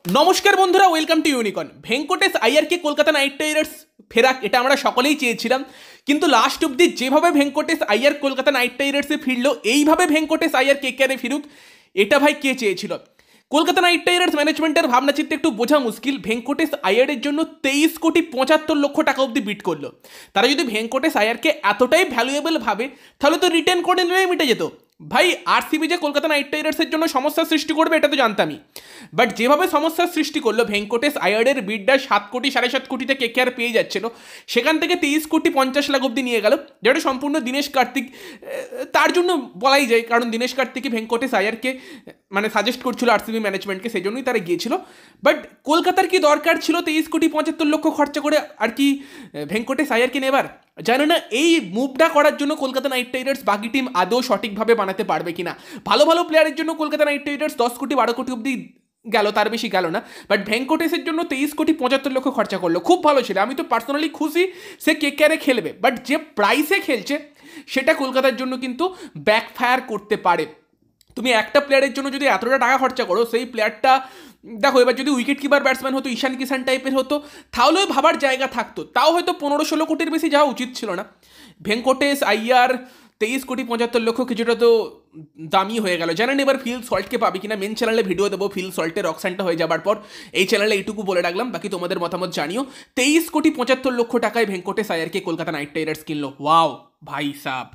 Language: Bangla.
নমস্কার বন্ধুরা, ওয়েলকাম টু ইউনিকর্ন। ভেঙ্কটেশ আইয়ারকে কলকাতা নাইট রাইডার্স ফেরাক, এটা আমরা সকলেই চেয়েছিলাম। কিন্তু লাস্ট অব্দি যেভাবে ভেঙ্কটেশ আইয়ার কলকাতা নাইট রাইডার্সে ফিরলো, এইভাবে ভেঙ্কটেশ আইয়ার কেকেআরে ফিরুক, এটা ভাই কে চেয়েছিল? কলকাতা নাইট রাইডার্স ম্যানেজমেন্টের ভাবনা চিন্তা একটু বোঝা মুশকিল। ভেঙ্কটেশ আইয়ারের জন্য 23,75,00,000 টাকা অব্দি বিট করলো। তারা যদি ভেঙ্কটেশ আইয়ারকে এতটাই ভ্যালুয়েবল ভাবে, তাহলে তো রিটার্ন করে নিলেই মিটে যেত। ভাই আরসিবি যে কলকাতা নাইট রাইডার্সের জন্য সমস্যার সৃষ্টি করবে এটা তো জানতামই, বাট যেভাবে সমস্যার সৃষ্টি করলো, ভেঙ্কটেশ আয়ারের বিডটা 7 কোটি 7.5 কোটিতে কেকেআর পেয়ে যাচ্ছিল, সেখান থেকে 23,50,00,000 অব্দি নিয়ে গেল, যেটা সম্পূর্ণ দীনেশ কার্তিক তার জন্য বলাই যায়। কারণ দীনেশ কার্তিকই ভেঙ্কটেশ আয়ারকে মানে সাজেস্ট করছিল আরসিবি ম্যানেজমেন্টকে, সেই জন্যই তারা গিয়েছিল। বাট কলকাতার কি দরকার ছিল 23,75,00,000 খরচা করে আর কি ভেঙ্কটেশ আয়ারকে নেবার? জানো না এই মুভটা করার জন্য কলকাতা নাইট রাইডার্স বাকি টিম আদৌ সঠিকভাবে বানাতে পারবে কিনা। ভালো ভালো প্লেয়ারের জন্য কলকাতা নাইট রাইডার্স 10 কোটি 12 কোটি অব্দি গেল, তার বেশি গেল না। বাট ভেঙ্কটেশের জন্য 23,75,00,000 খরচা করলো, খুব ভালো ছিল। আমি তো পার্সোনালি খুশি সে কেকেআরে খেলবে, বাট যে প্রাইসে খেলছে সেটা কলকাতার জন্য কিন্তু ব্যাকফায়ার করতে পারে। তুমি একটা প্লেয়ারের জন্য যদি এতটা টাকা খরচা করো, সেই প্লেয়ারটা দেখো, এবার যদি উইকেট কিপার ব্যাটসম্যান হতো, ঈশান কিষান টাইপের হতো, তাহলেও ভাবার জায়গা থাকতো। তাও হয়তো 15-16 কোটির বেশি যাওয়া উচিত ছিল না। ভেঙ্কটেশ আইয়ার 23,75,00,000 কিছুটা তো দামি হয়ে গেল। জানেন এবার ফিল সল্টকে পাবি কিনা? মেন চ্যানেলে ভিডিও দেবো ফিল সল্টের অকশনটা হয়ে যাবার পর। এই চ্যানেলে এইটুকু বলে রাখলাম, বাকি তোমাদের মতামত জানিও। 23,75,00,000 টাকায় ভেঙ্কটেশ আইয়ারকে কলকাতা নাইট রাইডার্স কিনলো। ওয়াও ভাই সাব।